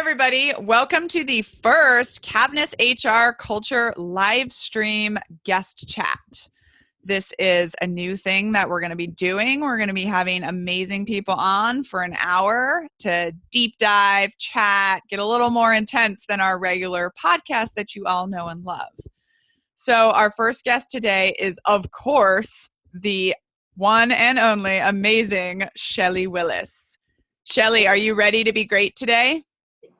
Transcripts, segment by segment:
everybody. Welcome to the first cavnessHR Culture live stream guest chat. This is a new thing that we're going to be doing. We're going to be having amazing people on for an hour to deep dive, chat, get a little more intense than our regular podcast that you all know and love. So our first guest today is, of course, the one and only amazing Shellie Willis. Shellie, are you ready to be great today?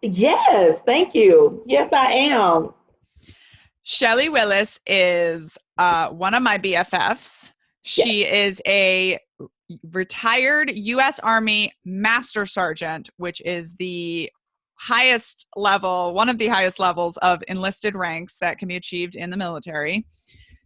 Yes, thank you. Yes, I am. Shellie Willis is one of my BFFs. She is a retired U.S. Army Master Sergeant, which is the highest level, one of the highest levels of enlisted ranks that can be achieved in the military.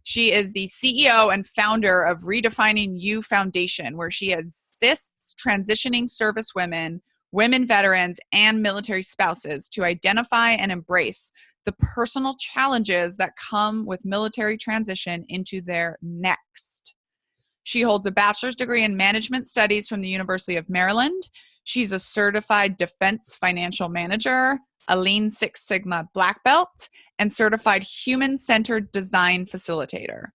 She is the CEO and founder of Redefining You Foundation, where she assists transitioning service women, women veterans, and military spouses to identify and embrace the personal challenges that come with military transition into their next. She holds a bachelor's degree in management studies from the University of Maryland. She's a certified defense financial manager, a Lean Six Sigma black belt, and certified human-centered design facilitator.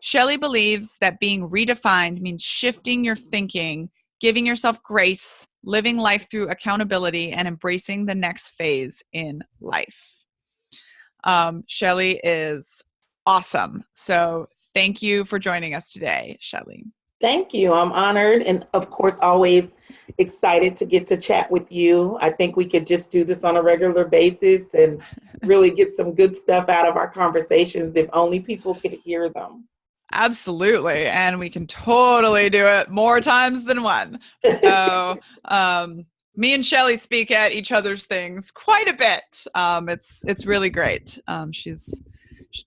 Shellie believes that being redefined means shifting your thinking, giving yourself grace, living life through accountability, and embracing the next phase in life. Shellie is awesome. So thank you for joining us today, Shellie. Thank you. I'm honored and, of course, always excited to get to chat with you. I think we could just do this on a regular basis and really get some good stuff out of our conversations if only people could hear them. Absolutely. And we can totally do it more times than one. So me and Shellie speak at each other's things quite a bit. It's really great. She's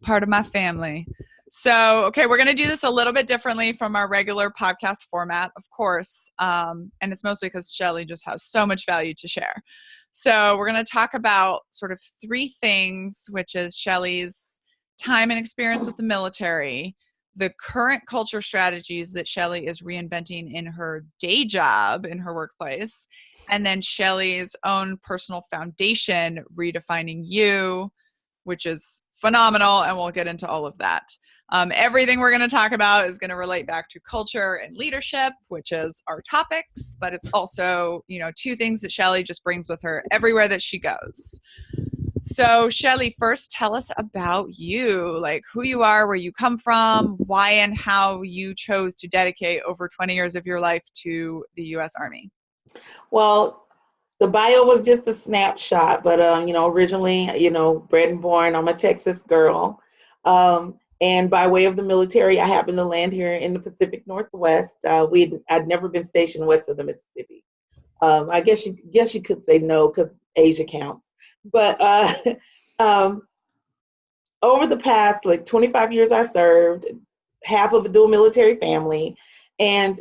part of my family. So, okay, we're going to do this a little bit differently from our regular podcast format, of course. And it's mostly because Shellie just has so much value to share. So we're going to talk about sort of three things, which is Shellie's time and experience with the military, the current culture strategies that Shellie is reinventing in her day job, in her workplace, and then Shellie's own personal foundation, Redefining You, which is phenomenal, and we'll get into all of that. Everything we're going to talk about is going to relate back to culture and leadership, which is our topics, but it's also, two things that Shellie just brings with her everywhere that she goes. So Shellie, first tell us about you, like who you are, where you come from, why and how you chose to dedicate over 20 years of your life to the U.S. Army. Well, the bio was just a snapshot, but, originally, bred and born, I'm a Texas girl. And by way of the military, I happened to land here in the Pacific Northwest. I'd never been stationed west of the Mississippi. I guess you could say no because Asia counts. But over the past 25 years, I served, half of a dual military family, and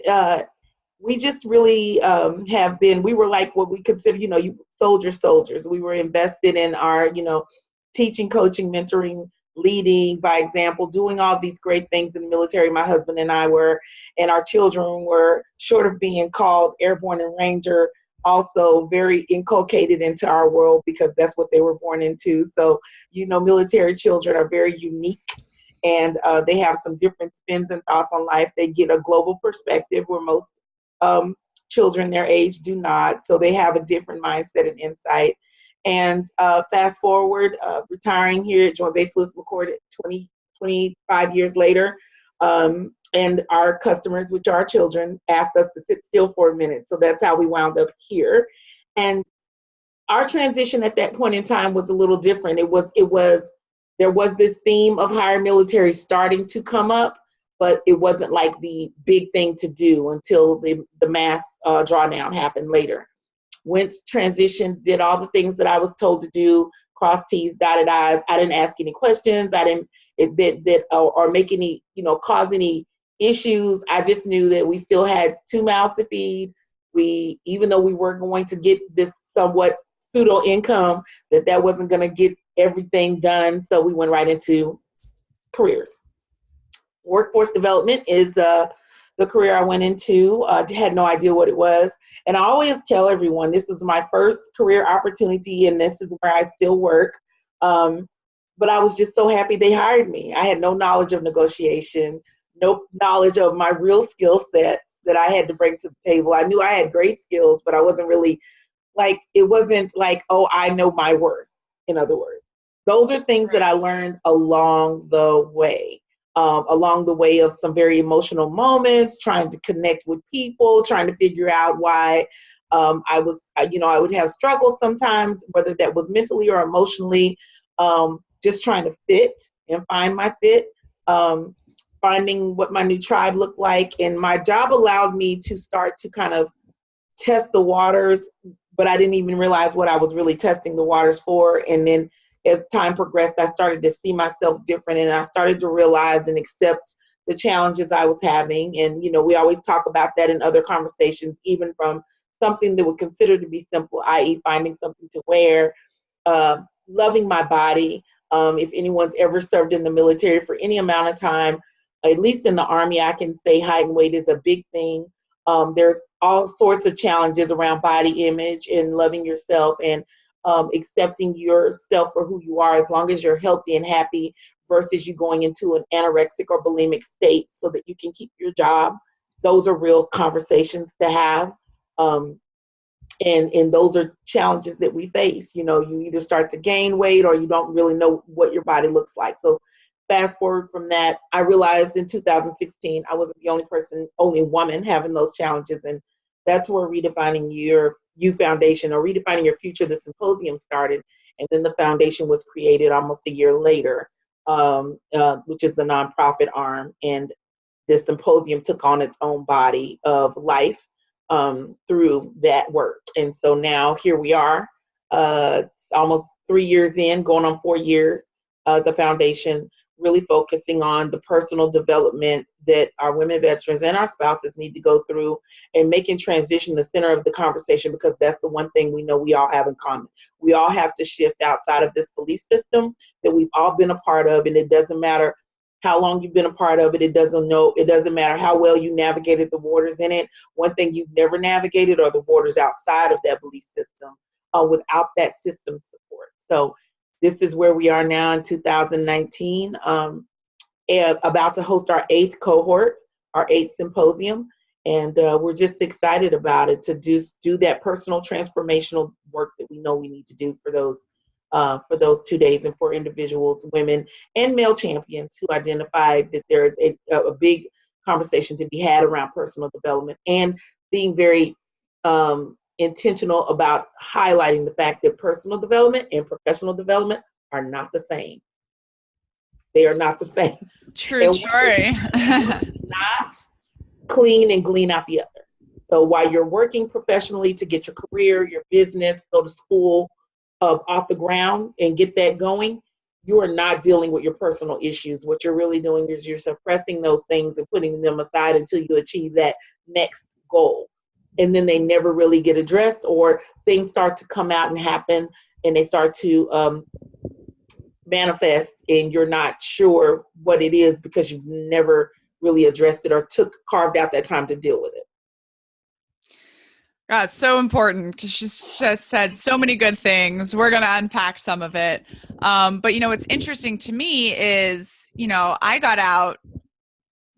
we just really we were like what we consider, soldiers. We were invested in our, teaching, coaching, mentoring, leading by example, doing all these great things in the military. My husband and I were, and our children were, short of being called airborne and ranger, also very inculcated into our world because that's what they were born into. So, military children are very unique and they have some different spins and thoughts on life. They get a global perspective where most children their age do not. So they have a different mindset and insight. And fast forward, retiring here at Joint Base Lewis McChord 25 years later, and our customers, which are our children, asked us to sit still for a minute. So that's how we wound up here. And our transition at that point in time was a little different. There was this theme of higher military starting to come up, but it wasn't like the big thing to do until the mass drawdown happened later. Went, transitioned, did all the things that I was told to do, cross T's, dotted I's. I didn't ask any questions. I didn't or make any, cause any issues. I just knew that we still had 2 mouths to feed. Even though we were going to get this somewhat pseudo income, that wasn't going to get everything done. So we went right into careers. Workforce development is the career I went into. Had no idea what it was. And I always tell everyone, this is my first career opportunity, and this is where I still work. But I was just so happy they hired me. I had no knowledge of negotiation, no knowledge of my real skill sets that I had to bring to the table. I knew I had great skills, but I wasn't really it wasn't like, oh, I know my worth, in other words. Those are things that I learned along the way. Along the way of some very emotional moments, trying to connect with people, trying to figure out why I would have struggles sometimes, whether that was mentally or emotionally, just trying to fit and find my fit, finding what my new tribe looked like. And my job allowed me to start to kind of test the waters, but I didn't even realize what I was really testing the waters for. And then as time progressed, I started to see myself different, and I started to realize and accept the challenges I was having. And, we always talk about that in other conversations, even from something that would consider to be simple, i.e. finding something to wear, loving my body. If anyone's ever served in the military for any amount of time, at least in the Army, I can say height and weight is a big thing. There's all sorts of challenges around body image and loving yourself, and accepting yourself for who you are, as long as you're healthy and happy, versus you going into an anorexic or bulimic state so that you can keep your job. Those are real conversations to have. And those are challenges that we face. You either start to gain weight or you don't really know what your body looks like. So fast forward from that, I realized in 2016, I wasn't the only woman having those challenges. And that's where Redefining You Foundation, or Redefining Your Future, the symposium started. And then the foundation was created almost a year later, which is the nonprofit arm. And this symposium took on its own body of life through that work. And so now here we are, almost 3 years in, going on 4 years, the foundation really focusing on the personal development that our women veterans and our spouses need to go through, and making transition the center of the conversation, because that's the one thing we know we all have in common. We all have to shift outside of this belief system that we've all been a part of, and it doesn't matter how long you've been a part of it. It doesn't matter how well you navigated the waters in it. One thing you've never navigated are the waters outside of that belief system, without that system support. So this is where we are now in 2019, about to host our 8th cohort, our 8th symposium. And we're just excited about it, to do that personal transformational work that we know we need to do for those 2 days, and for individuals, women and male champions who identified that there is a big conversation to be had around personal development, and being very intentional about highlighting the fact that personal development and professional development are not the same. They are not the same. True story. Not clean and glean out the other. So while you're working professionally to get your career, your business, go to school off the ground and get that going, you are not dealing with your personal issues. What you're really doing is you're suppressing those things and putting them aside until you achieve that next goal. And then they never really get addressed, or things start to come out and happen, and they start to manifest, and you're not sure what it is because you've never really addressed it or carved out that time to deal with it. God, it's so important. She's just said so many good things. We're going to unpack some of it. But, what's interesting to me is, I got out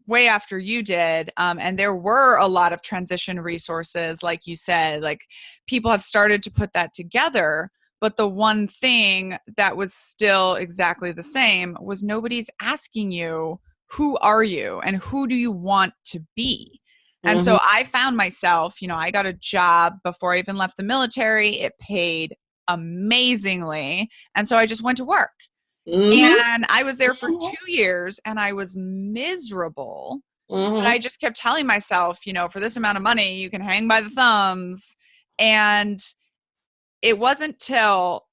way after you did. And there were a lot of transition resources, like you said, like people have started to put that together. But the one thing that was still exactly the same was nobody's asking you, who are you and who do you want to be? And so I found myself, I got a job before I even left the military. It paid amazingly. And so I just went to work. And I was there for 2 years and I was miserable. But I just kept telling myself, for this amount of money, you can hang by the thumbs. And it wasn't till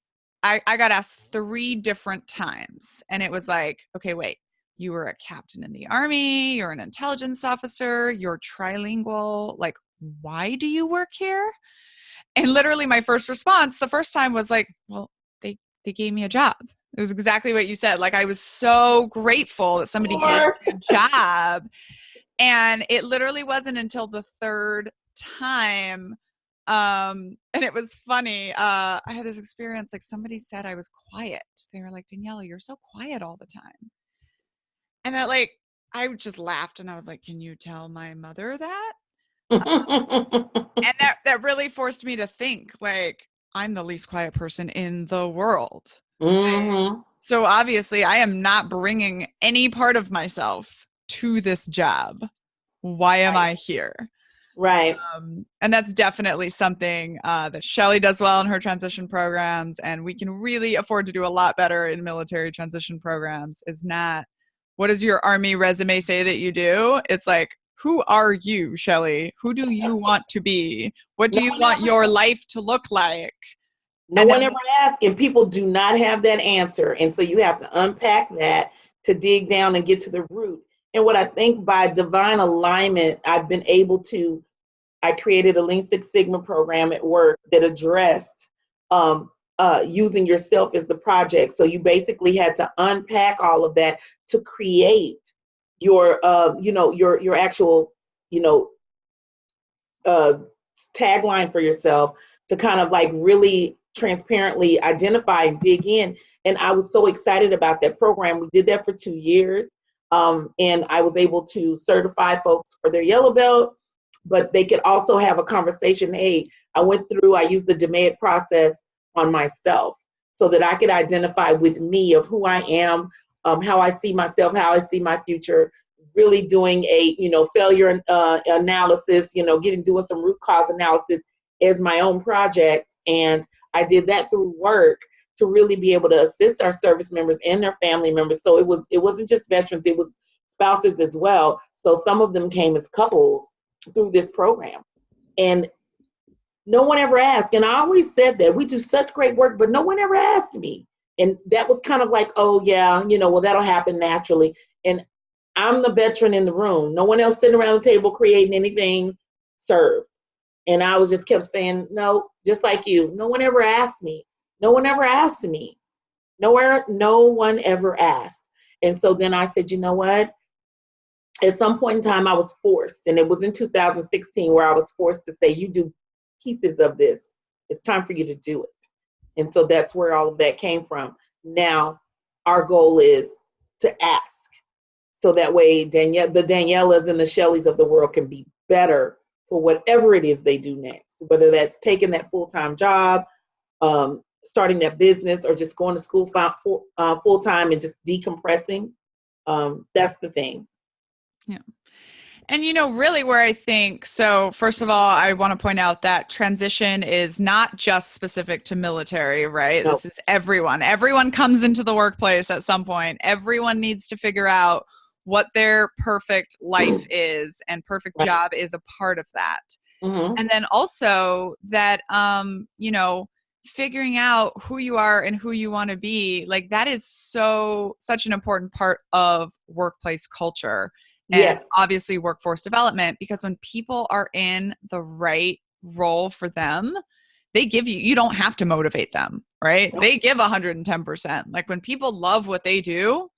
I got asked 3 different times. And it was like, okay, wait. You were a captain in the Army, you're an intelligence officer, you're trilingual. Like, why do you work here? And literally my first response the first time was like, well, they gave me a job. It was exactly what you said. Like, I was so grateful that somebody gave me a job. And it literally wasn't until the third time. And it was funny. I had this experience, like somebody said I was quiet. They were like, Daniela, you're so quiet all the time. And I just laughed and I was like, can you tell my mother that? And that really forced me to think, like, I'm the least quiet person in the world. Mm-hmm. So obviously I am not bringing any part of myself to this job. Why am I here? Right. And that's definitely something that Shellie does well in her transition programs. And we can really afford to do a lot better in military transition programs. It's not, what does your Army resume say that you do? It's like, who are you, Shellie? Who do you want to be? What do you want your life to look like? No one ever asks, and people do not have that answer. And so you have to unpack that to dig down and get to the root. And what I think by divine alignment, I've been able to, I created a Lean Six Sigma program at work that addressed using yourself as the project. So you basically had to unpack all of that to create your, your actual, tagline for yourself, to kind of like really transparently identify and dig in. And I was so excited about that program. We did that for 2 years. And I was able to certify folks for their yellow belt, but they could also have a conversation. Hey, I used the DMAID process on myself so that I could identify with me of who I am, how I see myself, how I see my future, really doing a, failure analysis, doing some root cause analysis as my own project. And I did that through work to really be able to assist our service members and their family members. So it wasn't just veterans, it was spouses as well. So some of them came as couples through this program. And no one ever asked. And I always said that we do such great work, but no one ever asked me. And that was kind of like, oh yeah, well, that'll happen naturally. And I'm the veteran in the room. No one else sitting around the table creating anything served. And I was just kept saying, no, just like you. No one ever asked me. No one ever asked me. No one ever asked. And so then I said, you know what? At some point in time, I was forced, and it was in 2016 where I was forced to say, you do pieces of this. It's time for you to do it. And so that's where all of that came from. Now, our goal is to ask. So that way, the Danielas and the Shellies of the world can be better for whatever it is they do next, whether that's taking that full-time job, starting that business, or just going to school full-time and just decompressing. That's the thing. Yeah. And, really where I think, so first of all, I want to point out that transition is not just specific to military, right? Nope. This is everyone. Everyone comes into the workplace at some point. Everyone needs to figure out what their perfect life is, and perfect job is a part of that. Mm-hmm. And then also that, figuring out who you are and who you want to be, like that is such an important part of workplace culture. And yes. Obviously workforce development, because when people are in the right role for them, they give you don't have to motivate them, right? Nope. They give 110%. Like when people love what they do,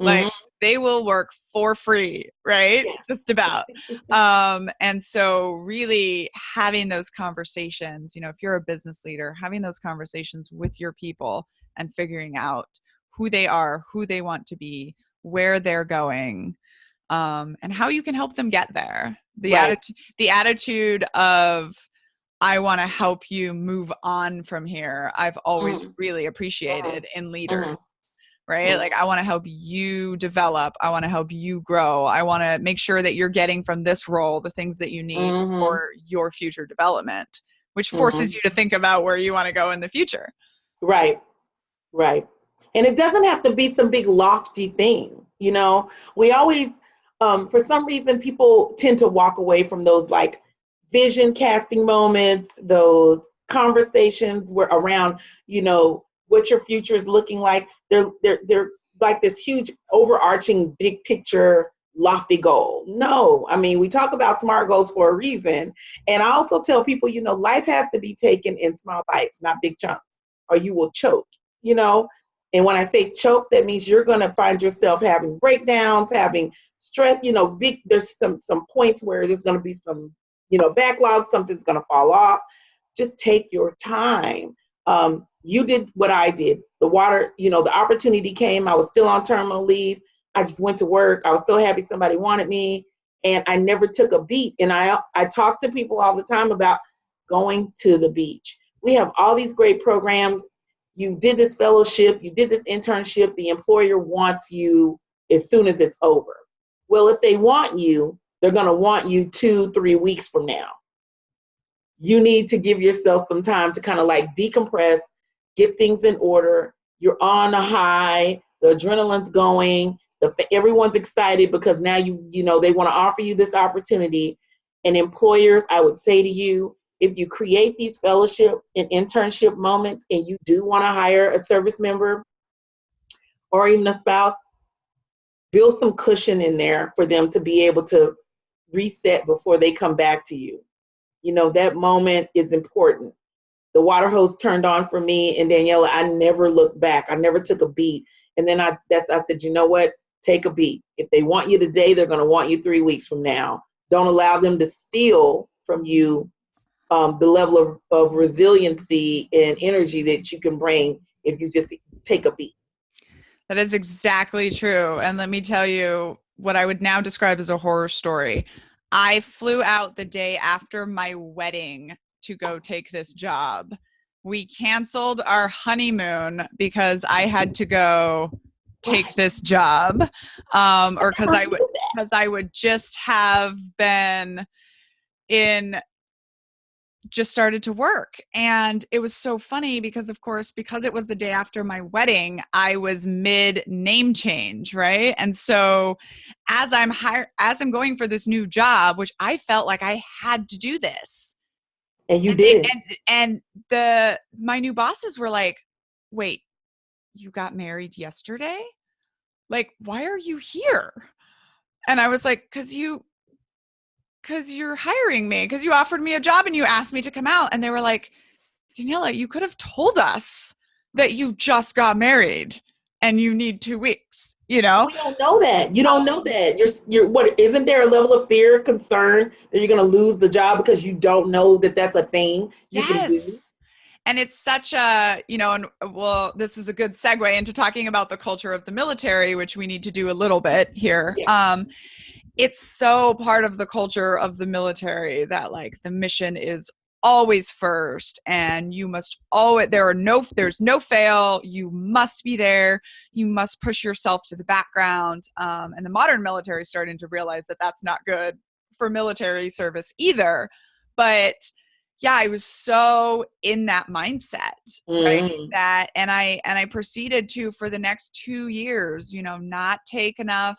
Mm-hmm. like they will work for free, right? Yeah. Just about. And so really having those conversations, if you're a business leader, having those conversations with your people and figuring out who they are, who they want to be, where they're going, and how you can help them get there. The attitude of, I want to help you move on from here, I've always really appreciated in leaders, right? Like I want to help you develop. I want to help you grow. I want to make sure that you're getting from this role the things that you need for your future development, which forces you to think about where you want to go in the future. Right. And it doesn't have to be some big lofty thing. We always, for some reason, people tend to walk away from those like vision casting moments, those conversations where around, what your future is looking like. They're like this huge overarching big picture lofty goal. No, I mean, we talk about SMART goals for a reason. And I also tell people, life has to be taken in small bites, not big chunks, or you will choke. And when I say choke, that means you're going to find yourself having breakdowns, having stress, there's some points where there's going to be some, backlog, something's going to fall off. Just take your time. You did what I did. The water, the opportunity came. I was still on terminal leave. I just went to work. I was so happy somebody wanted me, and I never took a beat. And I talk to people all the time about going to the beach. We have all these great programs. You did this fellowship, you did this internship, the employer wants you as soon as it's over. Well, if they want you, they're going to want you 2-3 weeks from now. You need to give yourself some time to kind of like decompress, get things in order. You're on a high, the adrenaline's going, everyone's excited because now they want to offer you this opportunity. And employers, I would say to you, if you create these fellowship and internship moments and you do want to hire a service member or even a spouse, build some cushion in there for them to be able to reset before they come back to you. That moment is important. The water hose turned on for me and Daniela, I never looked back. I never took a beat. And then I said, you know what? Take a beat. If they want you today, they're going to want you 3 weeks from now. Don't allow them to steal from you the level of resiliency and energy that you can bring if you just take a beat. That is exactly true. And let me tell you what I would now describe as a horror story. I flew out the day after my wedding to go take this job. We canceled our honeymoon because I had to go take this job, or because I would just have been just started to work. And it was so funny because, of course, because it was the day after my wedding, I was mid name change, right? And so as I'm going for this new job, which I felt like I had to do this. And you did. And my new bosses were like, wait, you got married yesterday? Like, why are you here? And I was like, because you're hiring me, because you offered me a job and you asked me to come out. And they were like, Daniela, you could have told us that you just got married and you need 2 weeks, We don't know that. You don't know that. What, isn't there a level of fear, concern that you're going to lose the job because you don't know that that's a thing you can do? And it's such a, this is a good segue into talking about the culture of the military, which we need to do a little bit here. Yeah. It's so part of the culture of the military that like the mission is always first and you must there's no fail. You must be there. You must push yourself to the background. And the modern military is starting to realize that that's not good for military service either. But yeah, I was so in that mindset, right? And I proceeded to, for the next 2 years, not take enough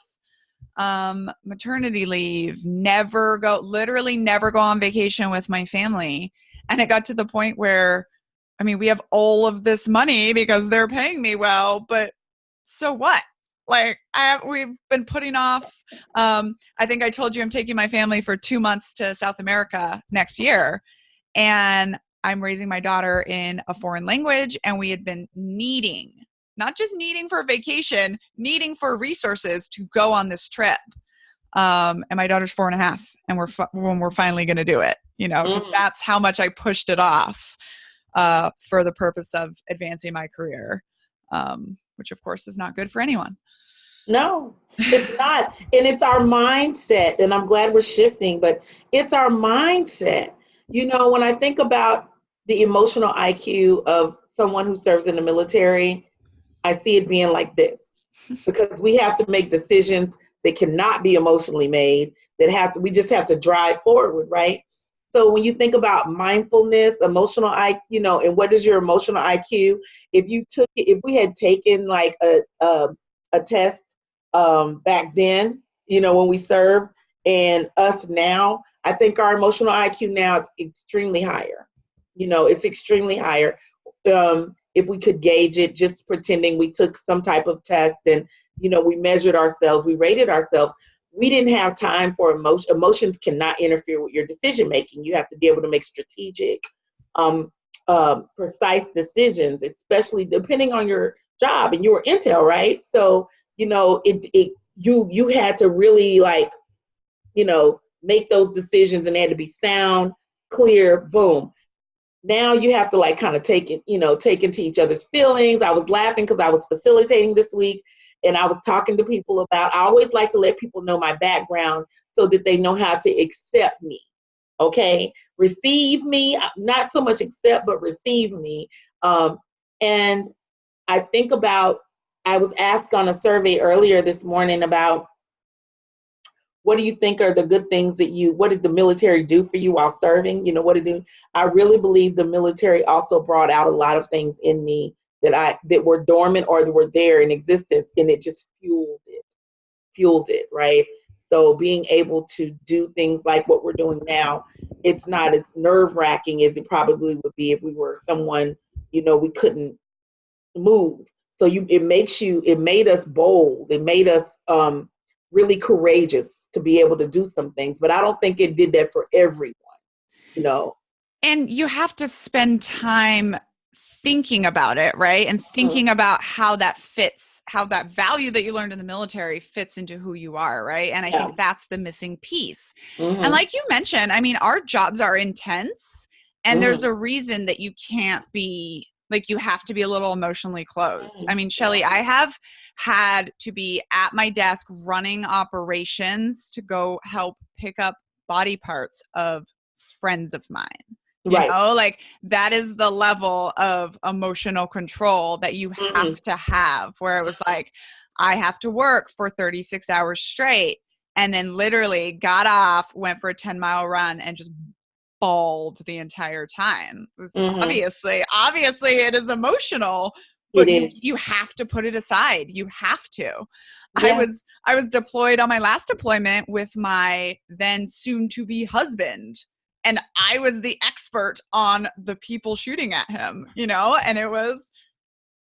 maternity leave, never go on vacation with my family. And it got to the point where, we have all of this money because they're paying me well, but so what? Like we've been putting off, I think I told you I'm taking my family for 2 months to South America next year. And I'm raising my daughter in a foreign language. And we had been not just needing for vacation, needing for resources to go on this trip. And my daughter's 4.5 and we're finally going to do it, because that's how much I pushed it off, for the purpose of advancing my career, which of course is not good for anyone. No, it's not. And it's our mindset. And I'm glad we're shifting, but it's our mindset. When I think about the emotional IQ of someone who serves in the military, I see it being like this, because we have to make decisions that cannot be emotionally made, we just have to drive forward, right? So when you think about mindfulness, emotional IQ, and what is your emotional IQ? If we had taken like a test back then, when we served, and us now, I think our emotional IQ now is extremely higher. It's extremely higher. If we could gauge it, just pretending we took some type of test and, we measured ourselves, we rated ourselves. We didn't have time for emotions cannot interfere with your decision making. You have to be able to make strategic precise decisions, especially depending on your job, and you were Intel, right? So, you know, you had to really like, you know, make those decisions, and they had to be sound, clear, boom. Now you have to like kind of take into each other's feelings. I was laughing because I was facilitating this week, and I was talking to people about, I always like to let people know my background so that they know how to accept me. Okay. Receive me, not so much accept, but receive me. And I think about, I was asked on a survey earlier this morning about, what do you think are the good things what did the military do for you while serving? You know, what did it do? I really believe the military also brought out a lot of things in me that were dormant or that were there in existence, and it just fueled it, right? So being able to do things like what we're doing now, it's not as nerve-wracking as it probably would be if we were someone, you know, we couldn't move. So it made us bold. It made us really courageous to be able to do some things. But I don't think it did that for everyone, you know. And you have to spend time thinking about it, right? And thinking about how that fits, how that value that you learned in the military fits into who you are, right? And I think that's the missing piece. And like you mentioned, I mean, our jobs are intense, and there's a reason that you can't be, like, you have to be a little emotionally closed. I mean, Shellie, I have had to be at my desk running operations to go help pick up body parts of friends of mine. You know, like, that is the level of emotional control that you have to have, where it was like, I have to work for 36 hours straight, and then literally got off, went for a 10-mile run, and just bawled the entire time. Obviously it is emotional, but you have to put it aside. You have to. Yeah. I was deployed on my last deployment with my then soon to be husband, and I was the expert on the people shooting at him, you know, and it was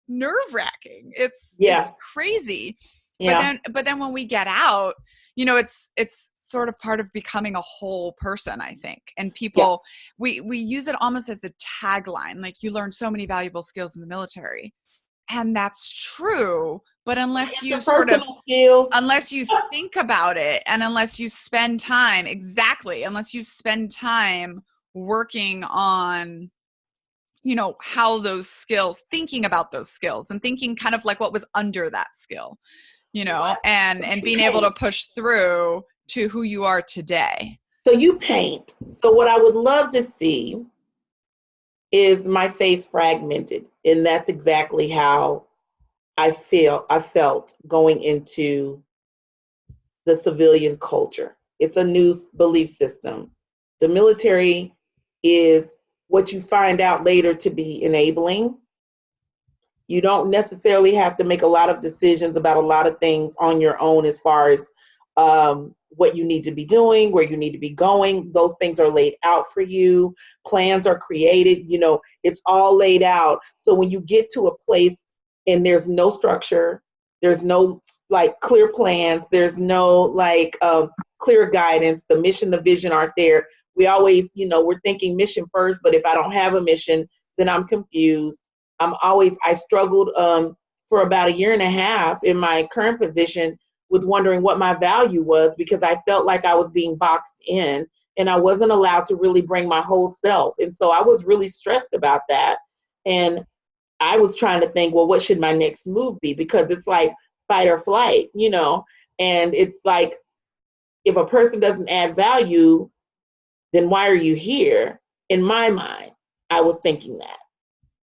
nerve-wracking. It's crazy. Yeah. But then when we get out, you know, it's sort of part of becoming a whole person, I think. And people, we use it almost as a tagline, like, you learn so many valuable skills in the military. And that's true. But unless you unless you think about it, and unless you spend time, unless you spend time working on, you know, how those skills, thinking about those skills, and thinking kind of like what was under that skill, you know, and being able to push through to who you are today. So you paint. So what I would love to see is my face fragmented. And that's exactly how I felt going into the civilian culture. It's a new belief system. The military is what you find out later to be enabling. You don't necessarily have to make a lot of decisions about a lot of things on your own, as far as what you need to be doing, where you need to be going. Those things are laid out for you. Plans are created. You know, it's all laid out. So when you get to a place and there's no structure, there's no like clear plans, there's no like clear guidance, the mission, the vision aren't there. We always, you know, we're thinking mission first, but if I don't have a mission, then I'm confused. I struggled for about 1.5 years in my current position with wondering what my value was, because I felt like I was being boxed in and I wasn't allowed to really bring my whole self. And so I was really stressed about that. And I was trying to think, well, what should my next move be? Because it's like fight or flight, you know, and it's like, if a person doesn't add value, then why are you here? In my mind, I was thinking that.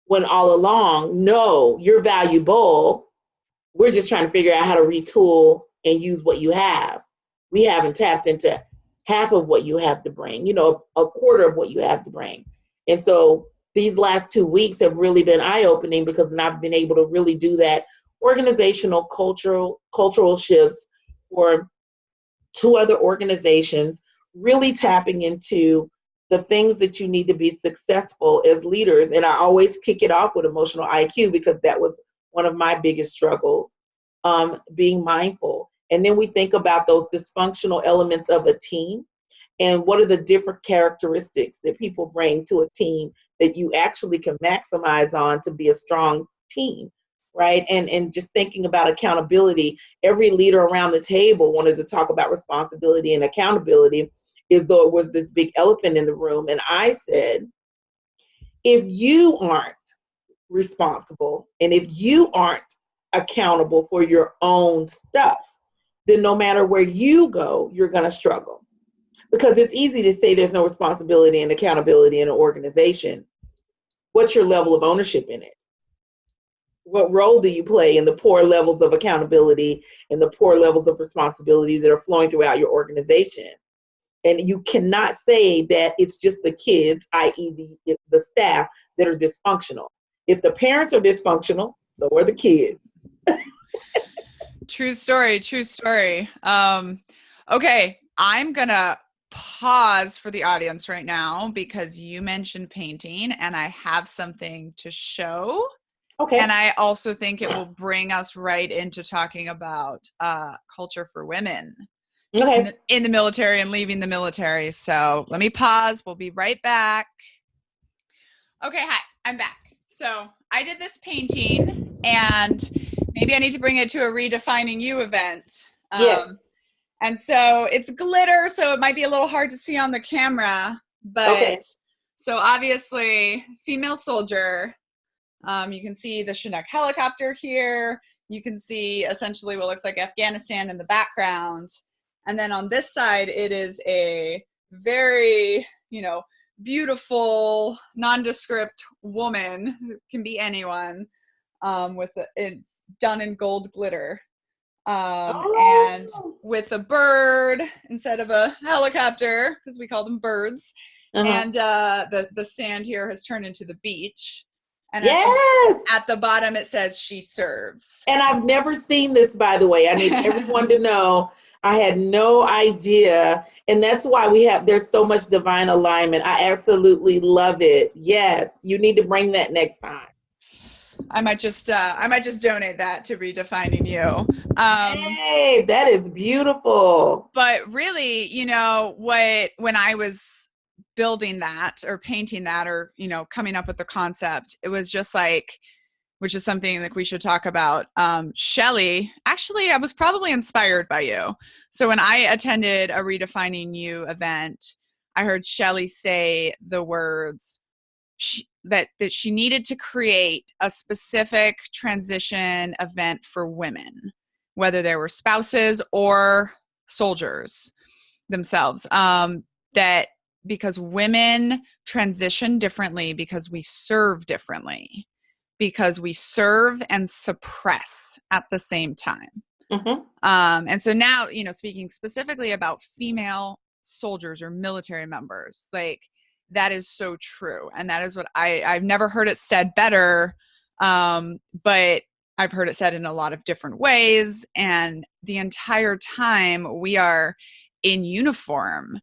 When all along, no, you're valuable. We're just trying to figure out how to retool and use what you have. We haven't tapped into half of what you have to bring, you know, a quarter of what you have to bring. And so these last 2 weeks have really been eye-opening, because I've been able to really do that organizational, cultural shifts for 2 other organizations, really tapping into the things that you need to be successful as leaders. And I always kick it off with emotional IQ, because that was one of my biggest struggles, being mindful. And then we think about those dysfunctional elements of a team. and what are the different characteristics that people bring to a team that you actually can maximize on to be a strong team, right? And just thinking about accountability, every leader around the table wanted to talk about responsibility and accountability as though it was this big elephant in the room. And I said, if you aren't responsible and if you aren't accountable for your own stuff, then no matter where you go, you're going to struggle. Because it's easy to say there's no responsibility and accountability in an organization. What's your level of ownership in it? What role do you play in the poor levels of accountability and the poor levels of responsibility that are flowing throughout your organization? And you cannot say that it's just the kids, i.e. the staff, that are dysfunctional. If the parents are dysfunctional, so are the kids. True story. True story. Okay, I'm going to pause for the audience right now because you mentioned painting and I have something to show. Okay. And I also think it will bring us right into talking about culture for women in the military and leaving the military. So let me pause. We'll be right back. Okay, hi, I'm back. So I did this painting and maybe I need to bring it to a Redefining You event. Yes. And so it's glitter, so it might be a little hard to see on the camera, but so obviously female soldier, you can see the Chinook helicopter here. You can see essentially what looks like Afghanistan in the background. And then on this side, it is a very, beautiful, nondescript woman. It can be anyone. It's done in gold glitter. And with a bird instead of a helicopter, because we call them birds. And the sand here has turned into the beach. And at the bottom, it says she serves. And I've never seen this, by the way. I need everyone to know I had no idea. And that's why there's so much divine alignment. I absolutely love it. Yes, you need to bring that next time. I might just donate that to Redefining You. Hey, that is beautiful. But really, when I was building that or painting that or, coming up with the concept, it was just like, which is something that we should talk about. Shellie, actually, I was probably inspired by you. So when I attended a Redefining You event, I heard Shellie say the words, that she needed to create a specific transition event for women, whether they were spouses or soldiers themselves, that because women transition differently, because we serve differently, because we serve and suppress at the same time. And so now, speaking specifically about female soldiers or military members, like, that is so true. And that is what I've never heard it said better. But I've heard it said in a lot of different ways. And the entire time we are in uniform,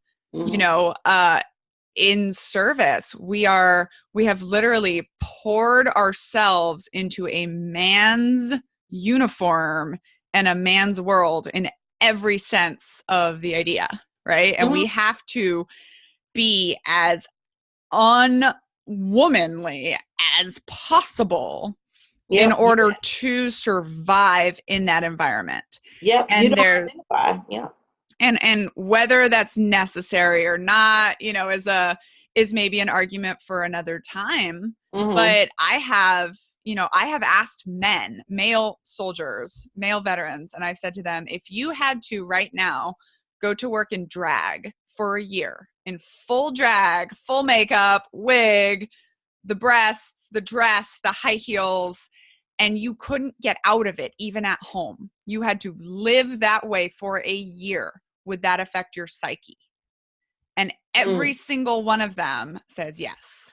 in service, we have literally poured ourselves into a man's uniform and a man's world in every sense of the idea. Right. And we have to be as unwomanly as possible in order to survive in that environment. Yep. And and whether that's necessary or not, is maybe an argument for another time. But I have asked male soldiers, male veterans, and I've said to them, if you had to right now go to work in drag for a year, in full drag, full makeup, wig, the breasts, the dress, the high heels, and you couldn't get out of it even at home, you had to live that way for a year, would that affect your psyche? And every single one of them says yes.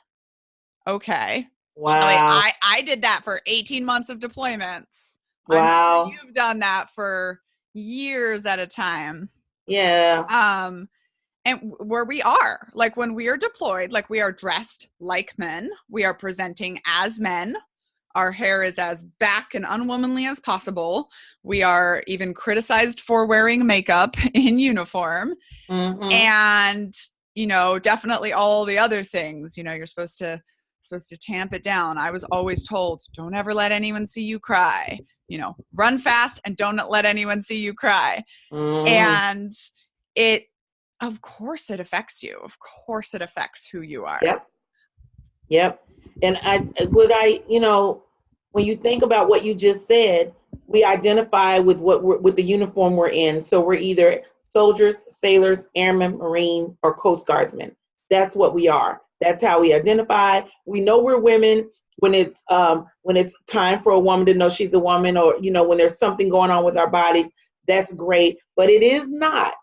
Okay. Wow. Shellie, I did that for 18 months of deployments. Wow. I'm sure you've done that for years at a time. Yeah. And where we are, like when we are deployed, like we are dressed like men, we are presenting as men, Our hair is as back and unwomanly as possible. We are even criticized for wearing makeup in uniform. And, you know, definitely all the other things, you know, you're supposed to tamp it down. I was always told, don't ever let anyone see you cry, you know, run fast and don't let anyone see you cry. And it, of course it affects you. Of course it affects who you are. Yep. And you know, when you think about what you just said, we identify with with the uniform we're in. So we're either soldiers, sailors, airmen, Marine, or Coast Guardsmen. That's what we are. That's how we identify. We know we're women when it's time for a woman to know she's a woman, or, you know, when there's something going on with our bodies. That's great, but it is not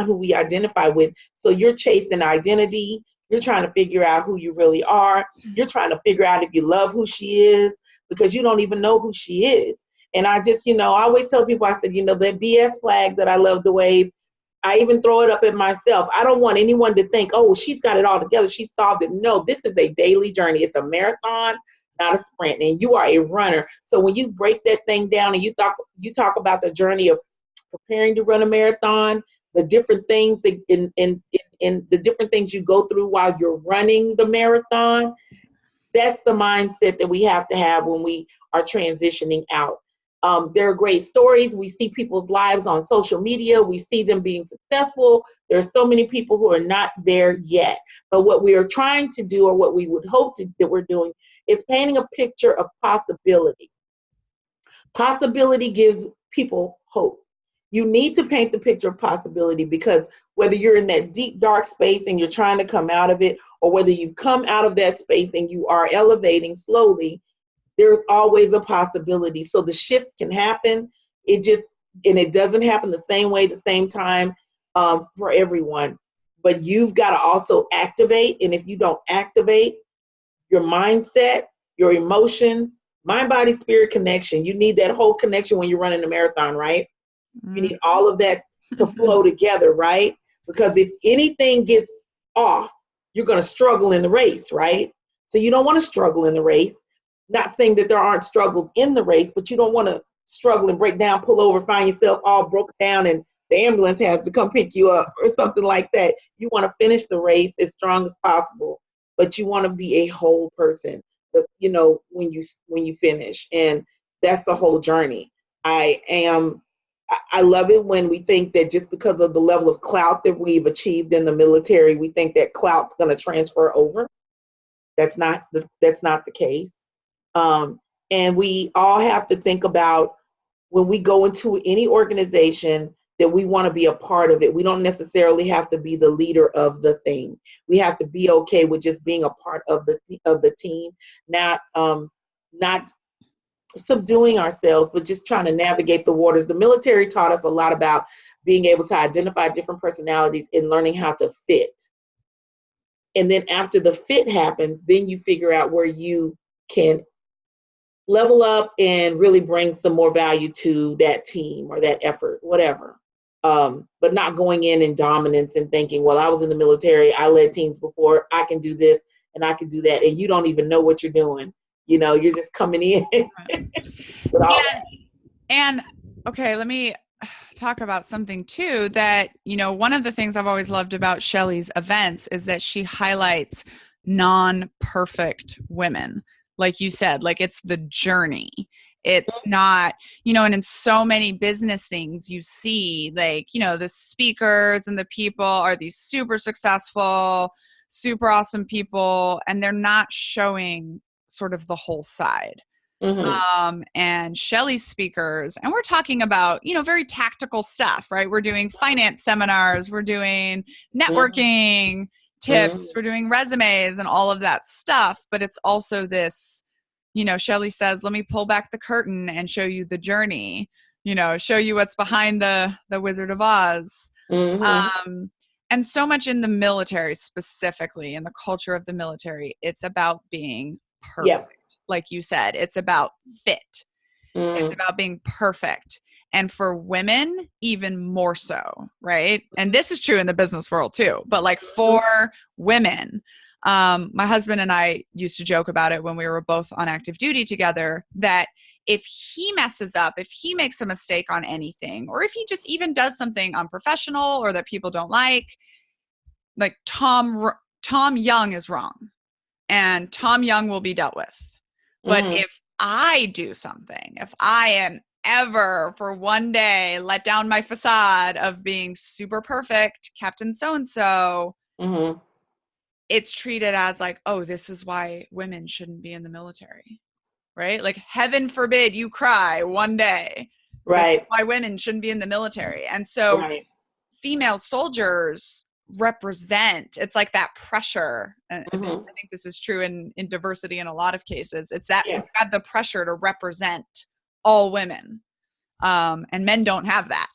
who we identify with. So you're chasing identity. You're trying to figure out who you really are. You're trying to figure out if you love who she is, because you don't even know who she is. And I just, you know, I always tell people, I said, you know, that BS flag that I love to wave, I even throw it up at myself. I don't want anyone to think, oh, she's got it all together, she solved it. No, this is a daily journey. It's a marathon, not a sprint. And you are a runner. So when you break that thing down and you talk about the journey of preparing to run a marathon, the different things in the different things you go through while you're running the marathon, that's the mindset that we have to have when we are transitioning out. There are great stories. We see people's lives on social media. We see them being successful. There's so many people who are not there yet. But what we are trying to do, or what we would hope that we're doing, is painting a picture of possibility. Possibility gives people hope. You need to paint the picture of possibility, because whether you're in that deep, dark space and you're trying to come out of it, or whether you've come out of that space and you are elevating slowly, there's always a possibility. So the shift can happen. It doesn't happen the same way, the same time for everyone. But you've got to also activate. And if you don't activate your mindset, your emotions, mind, body, spirit connection, you need that whole connection when you're running a marathon, right? You need all of that to flow together, right? Because if anything gets off, you're going to struggle in the race, right? So you don't want to struggle in the race. Not saying that there aren't struggles in the race, but you don't want to struggle and break down, pull over, find yourself all broken down, and the ambulance has to come pick you up or something like that. You want to finish the race as strong as possible, but you want to be a whole person, you know, when you finish. And that's the whole journey. I love it when we think that just because of the level of clout that we've achieved in the military, we think that clout's going to transfer over. That's not the case. And we all have to think about, when we go into any organization, that we want to be a part of it. We don't necessarily have to be the leader of the thing. We have to be okay with just being a part of the team, not subduing ourselves, but just trying to navigate the waters. The military taught us a lot about being able to identify different personalities and learning how to fit. And then after the fit happens, then you figure out where you can level up and really bring some more value to that team or that effort, whatever. But not going in dominance and thinking, well, I was in the military, I led teams before, I can do this and I can do that. And you don't even know what you're doing. You know, you're just coming in. And okay, let me talk about something too, that, you know, one of the things I've always loved about Shellie's events is that she highlights non-perfect women. Like you said, like, it's the journey. It's not, you know, and in so many business things you see, like, you know, the speakers and the people are these super successful, super awesome people, and they're not showing sort of the whole side. And Shellie's speakers, and we're talking about, you know, very tactical stuff, right? We're doing finance seminars, we're doing networking tips, we're doing resumes and all of that stuff. But it's also this, you know, Shellie says, let me pull back the curtain and show you the journey, you know, show you what's behind the Wizard of Oz. And so much in the military, specifically in the culture of the military, it's about being perfect. Yep. Like you said, it's about fit. It's about being perfect. And for women, even more so, right? And this is true in the business world too, but like for women, My husband and I used to joke about it when we were both on active duty together, that if he messes up, if he makes a mistake on anything, or if he just even does something unprofessional or that people don't like Tom Young is wrong and Tom Young will be dealt with. But if I do something, if I am ever for one day let down my facade of being super perfect, Captain so-and-so, it's treated as like, oh, this is why women shouldn't be in the military, right? Like, heaven forbid you cry one day. Right. That's why women shouldn't be in the military. And so female soldiers represent, it's like that pressure. And I think this is true in diversity in a lot of cases. It's that we've got the pressure to represent all women. And men don't have that,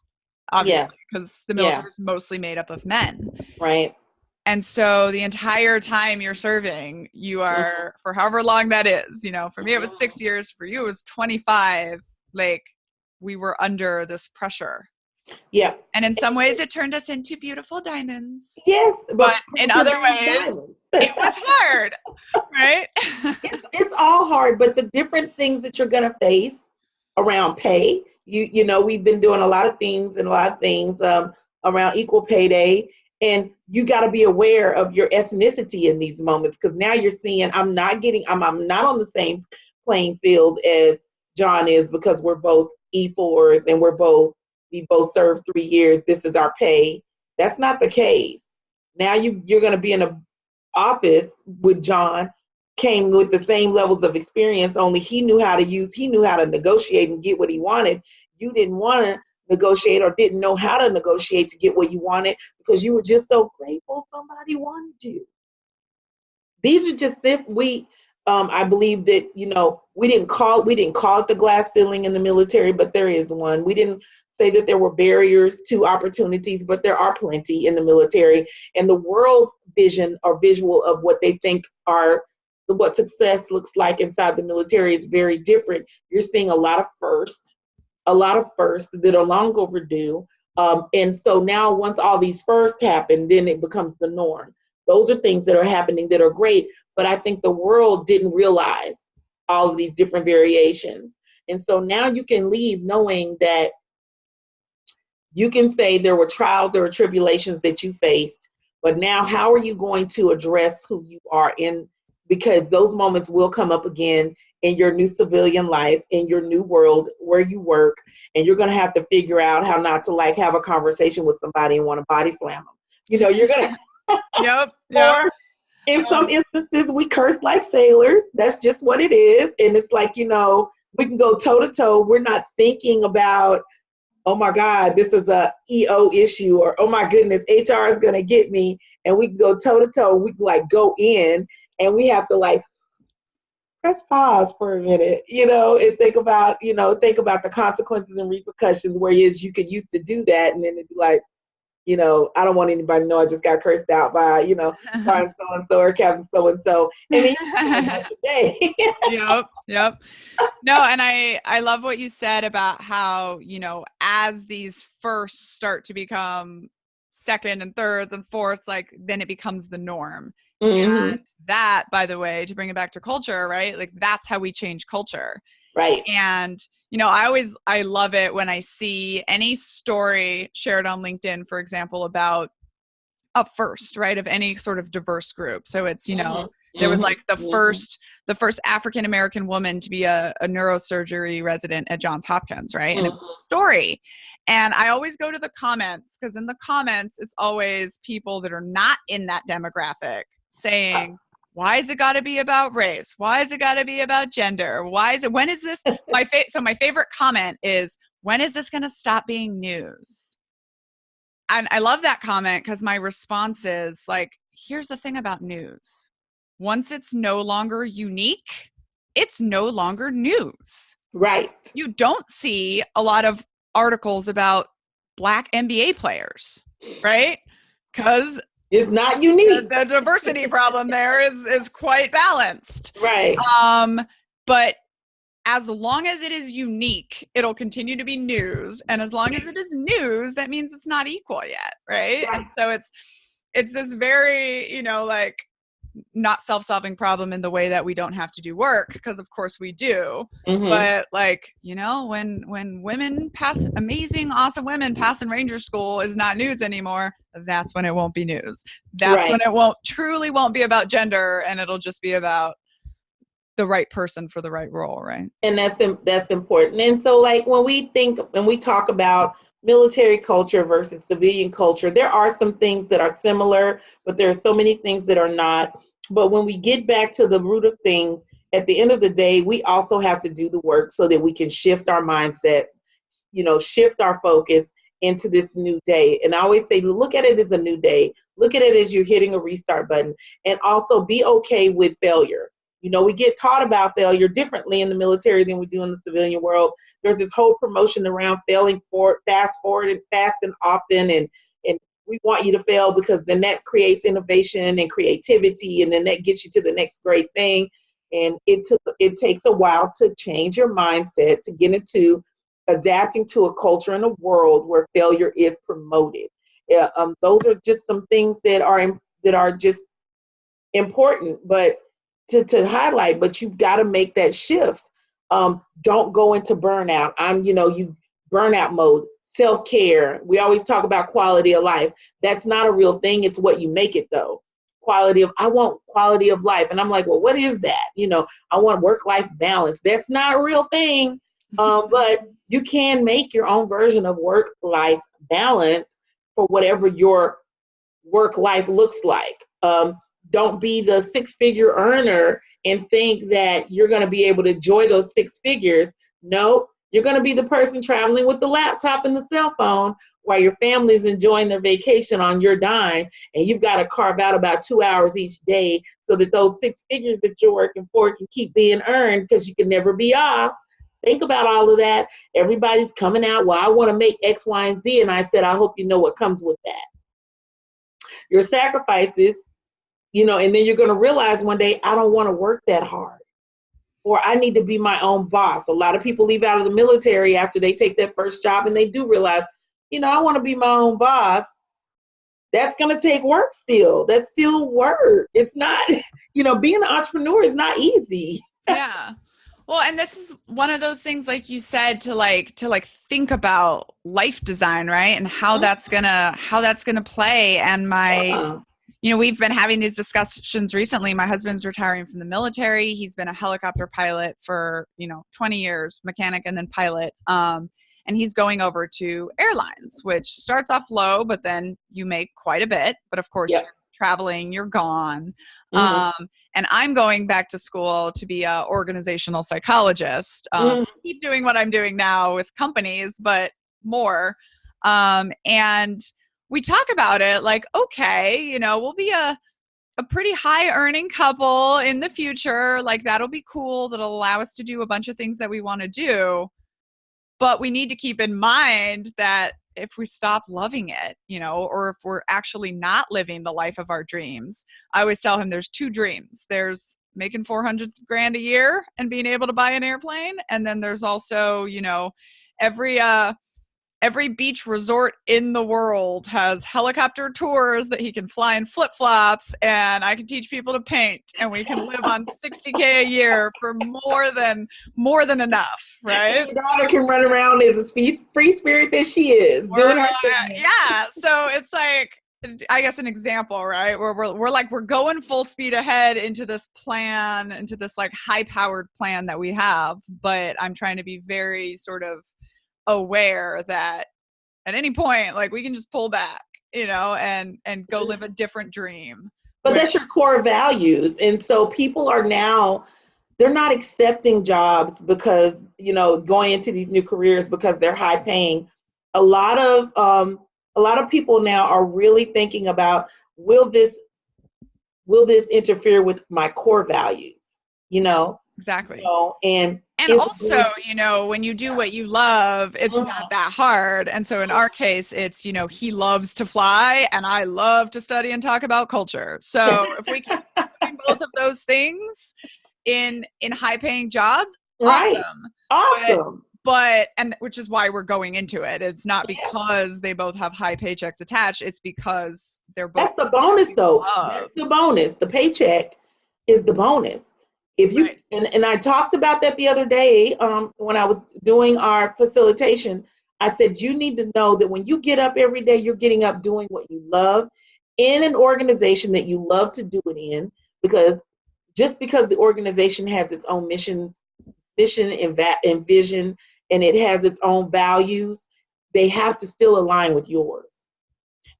obviously, because the military is mostly made up of men. Right. And so the entire time you're serving, you are, for however long that is, you know, for me, it was 6 years. For you, it was 25. Like, we were under this pressure. Yeah. And in some ways, it turned us into beautiful diamonds. Yes. But in other ways, it was hard, right? It's all hard, but the different things that you're going to face around pay, you know, we've been doing a lot of things around equal pay day. And you got to be aware of your ethnicity in these moments, because now you're seeing I'm not on the same playing field as John is, because we're both E4s and we both served 3 years. This is our pay. That's not the case. Now you're going to be in an office with John, came with the same levels of experience, only he knew how to negotiate and get what he wanted. You didn't want to negotiate or didn't know how to negotiate to get what you wanted because you were just so grateful somebody wanted you. These are just I believe that, you know, we didn't call it the glass ceiling in the military, but there is one. We didn't say that there were barriers to opportunities, but there are plenty in the military. And the world's vision or visual of what they think what success looks like inside the military is very different. You're seeing a lot of firsts that are long overdue. And so now once all these firsts happen, then it becomes the norm. Those are things that are happening that are great, but I think the world didn't realize all of these different variations. And so now you can leave knowing that you can say there were trials, there were tribulations that you faced, but now how are you going to address who you are in, because those moments will come up again in your new civilian life, in your new world where you work, and you're going to have to figure out how not to have a conversation with somebody and want to body slam them. You know, you're going to. Yep. Or in some instances, we curse like sailors. That's just what it is. And it's like, you know, we can go toe to toe. We're not thinking about, oh my God, this is a EO issue, or oh my goodness, HR is going to get me. And we can go toe to toe. We can go in, and we have to press pause for a minute, you know, and think about the consequences and repercussions, whereas you could used to do that. And then it'd be like, you know, I don't want anybody to know I just got cursed out by, you know, Sergeant so-and-so or Captain so-and-so. And then Yep. No, and I love what you said about how, you know, as these firsts start to become second and thirds and fourths, then it becomes the norm. And that, by the way, to bring it back to culture, right? That's how we change culture. Right. And, you know, I love it when I see any story shared on LinkedIn, for example, about a first, right, of any sort of diverse group. So it's, you know, there was the first African-American woman to be a neurosurgery resident at Johns Hopkins, right? And it was a story. And I always go to the comments, because in the comments, it's always people that are not in that demographic saying, why is it got to be about race? Why is it got to be about gender? When is this? So my favorite comment is, when is this going to stop being news? And I love that comment, because my response is here's the thing about news. Once it's no longer unique, it's no longer news. Right. You don't see a lot of articles about Black NBA players, right? Because it's not unique. The diversity problem there is quite balanced. Right. But as long as it is unique, it'll continue to be news. And as long as it is news, that means it's not equal yet, right? And so it's this very, you know, not self-solving problem in the way that we don't have to do work, because of course we do. Mm-hmm. But like, you know, when women pass, amazing, awesome women pass in Ranger School is not news anymore, that's when it won't be news. That's when it won't be about gender, and it'll just be about the right person for the right role, right? And that's important. And so, like, when we talk about military culture versus civilian culture, there are some things that are similar, but there are so many things that are not. But when we get back to the root of things, at the end of the day, we also have to do the work so that we can shift our mindsets, shift our focus into this new day. And I always say, look at it as a new day. Look at it as you're hitting a restart button, and also be okay with failure. We get taught about failure differently in the military than we do in the civilian world. There's this whole promotion around failing fast and often, and we want you to fail because then that creates innovation and creativity, and then that gets you to the next great thing. And it takes a while to change your mindset, to get into adapting to a culture and a world where failure is promoted. Those are just some things that are just important, but to highlight. But you've got to make that shift. Don't go into burnout. You burnout mode. Self-care. We always talk about quality of life. That's not a real thing. It's what you make it, though. I want quality of life. And I'm like, well, what is that? I want work-life balance. That's not a real thing. But you can make your own version of work-life balance for whatever your work life looks like. Don't be the six-figure earner and think that you're going to be able to enjoy those six figures. No, you're going to be the person traveling with the laptop and the cell phone while your family's enjoying their vacation on your dime, and you've got to carve out about 2 hours each day so that those six figures that you're working for can keep being earned, because you can never be off. Think about all of that. Everybody's coming out, well, I want to make X, Y, and Z, and I said, I hope you know what comes with that. Your sacrifices, and then you're going to realize one day, I don't want to work that hard, or I need to be my own boss. A lot of people leave out of the military after they take that first job, and they do realize, I want to be my own boss. That's going to take work still. That's still work. It's not, being an entrepreneur is not easy. Yeah. Well, and this is one of those things, like you said, to think about life design, right? And how that's gonna play. And we've been having these discussions recently. My husband's retiring from the military. He's been a helicopter pilot for, 20 years, mechanic and then pilot. And he's going over to airlines, which starts off low, but then you make quite a bit. But of course, you're traveling, you're gone. Mm-hmm. And I'm going back to school to be an organizational psychologist. Keep doing what I'm doing now with companies, but more. And we talk about it like, okay, we'll be a pretty high earning couple in the future. Like, that'll be cool. That'll allow us to do a bunch of things that we want to do. But we need to keep in mind that if we stop loving it, or if we're actually not living the life of our dreams, I always tell him there's two dreams. There's making $400,000 a year and being able to buy an airplane. And then there's also, every beach resort in the world has helicopter tours that he can fly in flip-flops, and I can teach people to paint, and we can live on $60K a year for more than enough, right? Your daughter can run around as a free spirit that she is, doing her thing. Yeah, so it's like, I guess an example, right? Where we're going full speed ahead into this plan, into this like high-powered plan that we have, but I'm trying to be very sort of aware that at any point, like, we can just pull back, and go live a different dream. But that's your core values. And so people are now, they're not accepting jobs because, going into these new careers because they're high paying. A lot of people now are really thinking about, will this interfere with my core values? Exactly. And also, when you do what you love, it's not that hard. And so in our case, it's, he loves to fly and I love to study and talk about culture. So if we can do both of those things in high paying jobs, awesome. But which is why we're going into it. It's not because they both have high paychecks attached. It's because they're both That's the bonus though. love. That's the bonus. The paycheck is the bonus. If you Right. and I talked about that the other day when I was doing our facilitation. I said you need to know that when you get up every day, you're getting up doing what you love in an organization that you love to do it in, because just because the organization has its own mission and vision, and it has its own values, they have to still align with yours.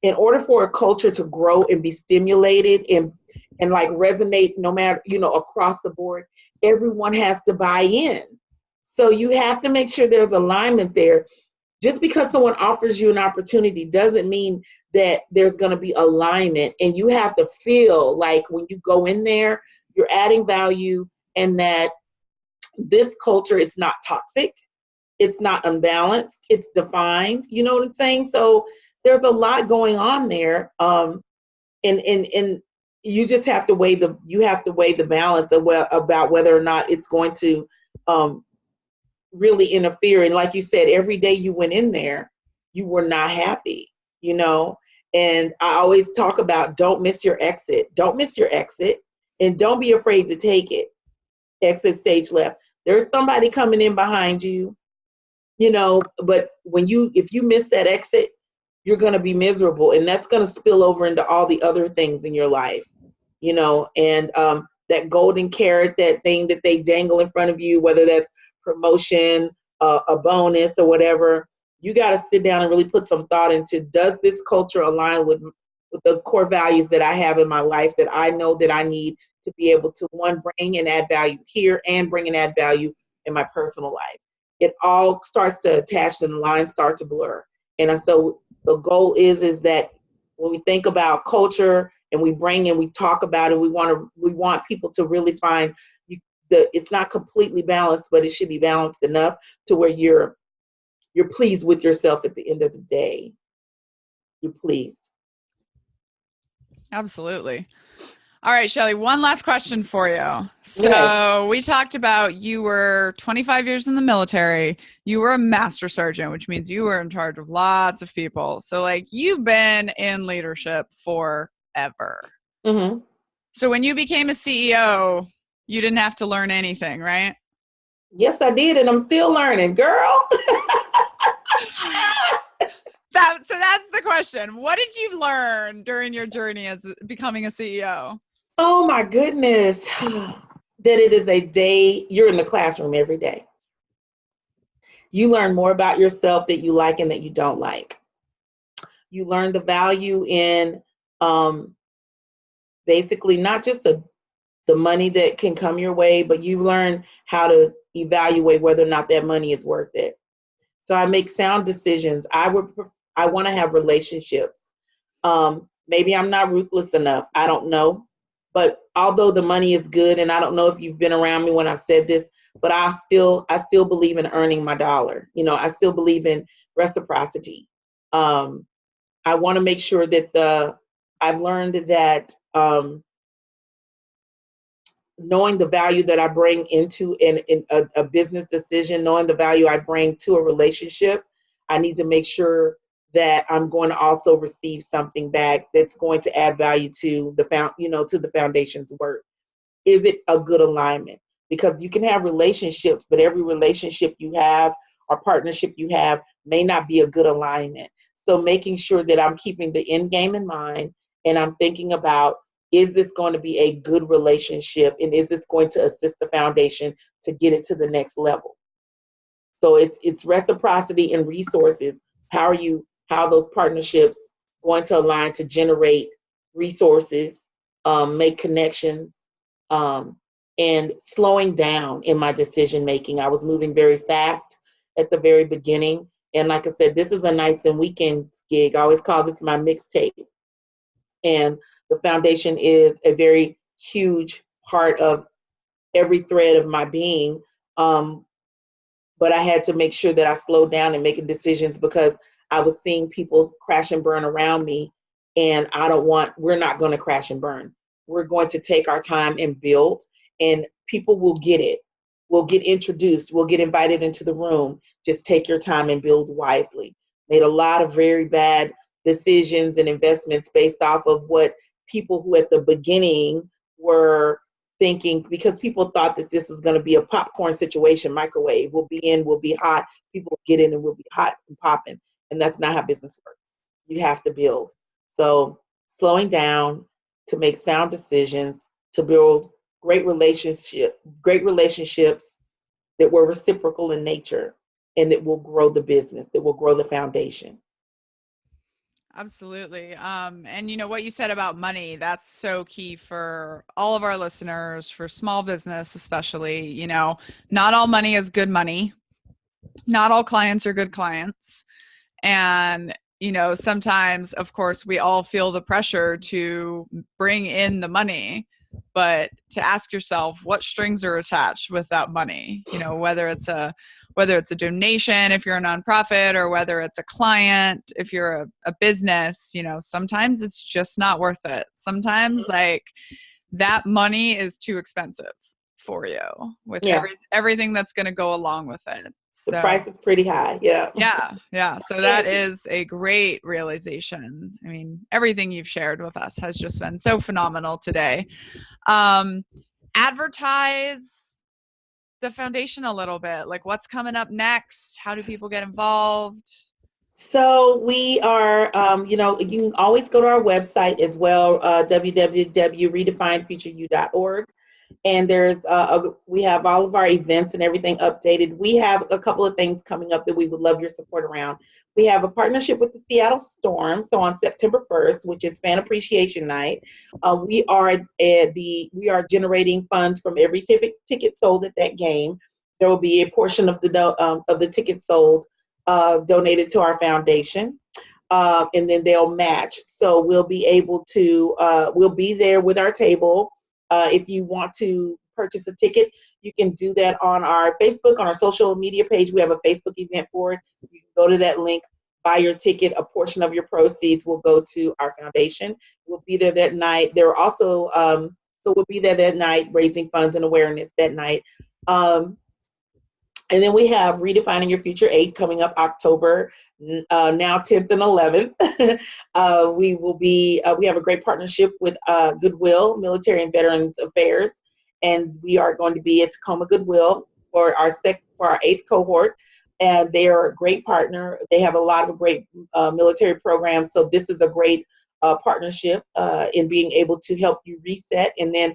In order for a culture to grow and be stimulated and like resonate, no matter, across the board, everyone has to buy in. So you have to make sure there's alignment there. Just because someone offers you an opportunity doesn't mean that there's going to be alignment, and you have to feel like when you go in there, you're adding value, and that this culture, it's not toxic, it's not unbalanced, it's defined. You know what I'm saying? So there's a lot going on there, and you just have to weigh the balance of about whether or not it's going to really interfere. And like you said, every day you went in there, you were not happy, And I always talk about don't miss your exit. Don't miss your exit, and don't be afraid to take it. Exit stage left. There's somebody coming in behind you, but if you miss that exit, you're going to be miserable, and that's going to spill over into all the other things in your life, and that golden carrot, that thing that they dangle in front of you, whether that's promotion, a bonus or whatever, you got to sit down and really put some thought into, does this culture align with the core values that I have in my life, that I know that I need to be able to, one, bring and add value here and bring and add value in my personal life. It all starts to attach and the lines start to blur. And so the goal is that when we think about culture and we bring and we talk about it, we want people to really find it's not completely balanced, but it should be balanced enough to where you're pleased with yourself at the end of the day. You're pleased. Absolutely. All right, Shellie, one last question for you. So Okay. we talked about you were 25 years in the military. You were a master sergeant, which means you were in charge of lots of people. So you've been in leadership forever. Mm-hmm. So when you became a CEO, you didn't have to learn anything, right? Yes, I did, and I'm still learning, girl. So that's the question. What did you learn during your journey as becoming a CEO? Oh my goodness. That it is a day, you're in the classroom every day. You learn more about yourself that you like and that you don't like. You learn the value in basically not just the money that can come your way, but you learn how to evaluate whether or not that money is worth it. So I make sound decisions. I want to have relationships. Maybe I'm not ruthless enough. I don't know. But although the money is good, and I don't know if you've been around me when I've said this, but I still believe in earning my dollar. I still believe in reciprocity. I want to make sure that I've learned that knowing the value that I bring into a business decision, knowing the value I bring to a relationship, I need to make sure that I'm going to also receive something back that's going to add value to the foundation's work. Is it a good alignment? Because you can have relationships, but every relationship you have or partnership you have may not be a good alignment. So making sure that I'm keeping the end game in mind, and I'm thinking about, is this going to be a good relationship, and is this going to assist the foundation to get it to the next level? So it's reciprocity and resources. How are those partnerships going to align to generate resources, make connections, and slowing down in my decision making. I was moving very fast at the very beginning. And like I said, this is a nights and weekends gig. I always call this my mixtape. And the foundation is a very huge part of every thread of my being. But I had to make sure that I slowed down and making decisions, because I was seeing people crash and burn around me. And we're not going to crash and burn. We're going to take our time and build, and people will get it. We'll get introduced. We'll get invited into the room. Just take your time and build wisely. Made a lot of very bad decisions and investments based off of what people who at the beginning were thinking, because people thought that this was going to be a popcorn situation, microwave, we'll be in, we'll be hot, people will get in and we'll be hot and popping. And that's not how business works. You have to build. So slowing down to make sound decisions, to build great relationships that were reciprocal in nature and that will grow the business, that will grow the foundation. Absolutely. And you know what you said about money, that's so key for all of our listeners, for small business, especially. You know, not all money is good money. Not all clients are good clients. And, you know, sometimes, of course, we all feel the pressure to bring in the money, but to ask yourself what strings are attached with that money, you know, whether it's a donation, if you're a nonprofit, or whether it's a client, if you're a business, you know, sometimes it's just not worth it. Sometimes like that money is too expensive for you with everything that's going to go along with it. So the price is pretty high. Yeah. So that is a great realization. I mean, everything you've shared with us has just been so phenomenal today. Advertise the foundation a little bit, like what's coming up next? How do people get involved? So we are, you know, you can always go to our website as well, www.redefinefutureyou.org. And we have all of our events and everything updated. We have a couple of things coming up that we would love your support around. We have a partnership with the Seattle Storm. So on September 1st, which is Fan Appreciation Night, we are generating funds from every ticket sold at that game. There will be a portion of the tickets sold donated to our foundation. And then they'll match. So we'll be able to, we'll be there with our table. If you want to purchase a ticket, you can do that on our Facebook, on our social media page. We have a Facebook event for it. You can go to that link, buy your ticket. A portion of your proceeds will go to our foundation. We'll be there that night. There are also, so we'll be there that night raising funds and awareness that night. And then we have Redefining Your Future 8 coming up October, now 10th and 11th. We have a great partnership with Goodwill, Military and Veterans Affairs, and we are going to be at Tacoma Goodwill for our 8th cohort. And they are a great partner. They have a lot of great military programs. So this is a great partnership in being able to help you reset and then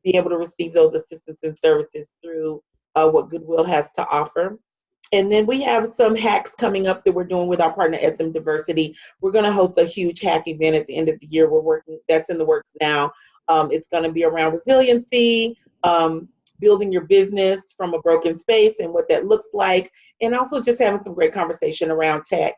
be able to receive those assistance and services through what Goodwill has to offer. And then we have some hacks coming up that we're doing with our partner SM Diversity. We're going to host a huge hack event at the end of the year. That's in the works now. It's going to be around resiliency, building your business from a broken space and what that looks like, and also just having some great conversation around tech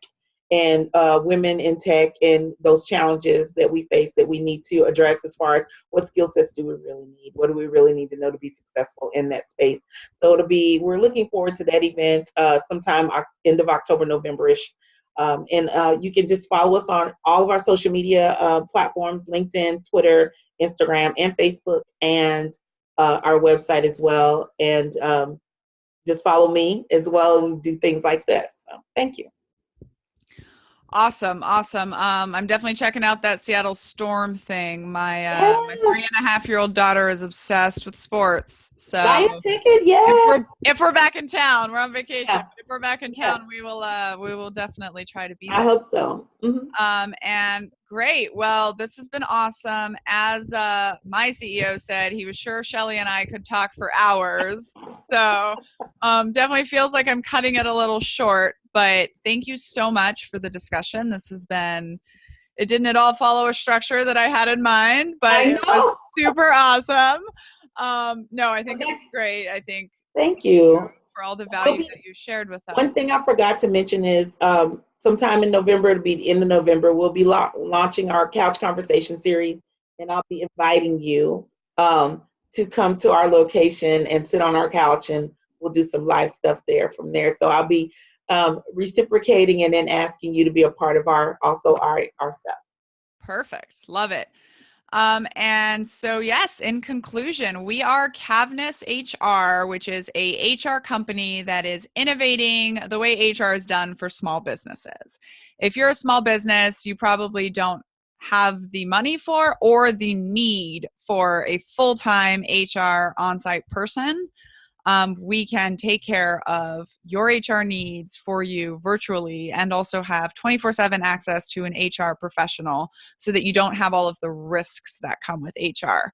and women in tech and those challenges that we face that we need to address as far as what skill sets do we really need? What do we really need to know to be successful in that space? So we're looking forward to that event sometime end of October, November-ish. And you can just follow us on all of our social media platforms, LinkedIn, Twitter, Instagram, and Facebook, and our website as well. And just follow me as well and do things like this. So thank you. Awesome. I'm definitely checking out that Seattle Storm thing. My 3.5-year-old daughter is obsessed with sports. So buy a ticket, if we're back in town, we're on vacation. Yeah. But if we're back in town, we will definitely try to be there. I hope so. Mm-hmm. And great. Well, this has been awesome. As my CEO said, he was sure Shellie and I could talk for hours. So definitely feels like I'm cutting it a little short. But thank you so much for the discussion. It didn't at all follow a structure that I had in mind, but it was super awesome. No, I think it was great. Thank you for all the value that you shared with us. One thing I forgot to mention is sometime in November, it'll be the end of November, we'll be launching our Couch Conversation series, and I'll be inviting you to come to our location and sit on our couch, and we'll do some live stuff from there. So I'll be reciprocating and then asking you to be a part of our stuff. Perfect. Love it. And so, yes, in conclusion, we are cavnessHR, which is a HR company that is innovating the way HR is done for small businesses. If you're a small business, you probably don't have the money for or the need for a full-time HR on-site person. We can take care of your HR needs for you virtually and also have 24/7 access to an HR professional so that you don't have all of the risks that come with HR.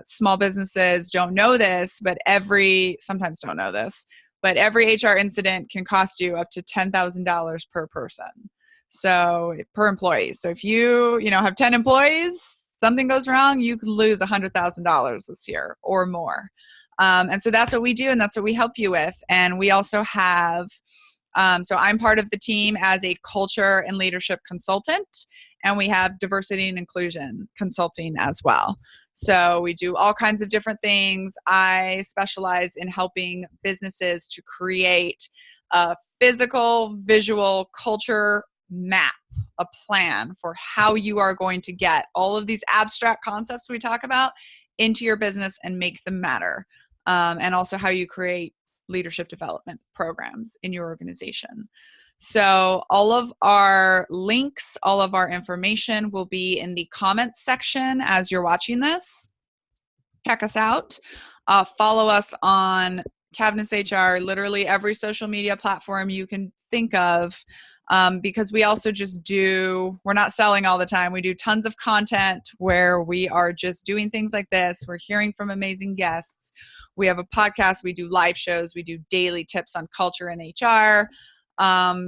Small businesses don't know this, but sometimes don't know this, but every HR incident can cost you up to $10,000 per person. So per employee. So if you have 10 employees, something goes wrong, you could lose $100,000 this year or more. And so that's what we do, and that's what we help you with. And we also have, so I'm part of the team as a culture and leadership consultant, and we have diversity and inclusion consulting as well. So we do all kinds of different things. I specialize in helping businesses to create a physical, visual culture map, a plan for how you are going to get all of these abstract concepts we talk about into your business and make them matter. And also how you create leadership development programs in your organization. So all of our links, all of our information will be in the comments section as you're watching this. Check us out. Follow us on cavnessHR, literally every social media platform you can think of. Because we also we're not selling all the time. We do tons of content where we are just doing things like this. We're hearing from amazing guests. We have a podcast. We do live shows. We do daily tips on culture and HR.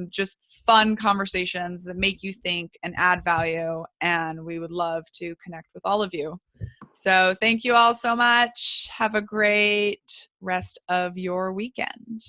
Just fun conversations that make you think and add value. And we would love to connect with all of you. So thank you all so much. Have a great rest of your weekend.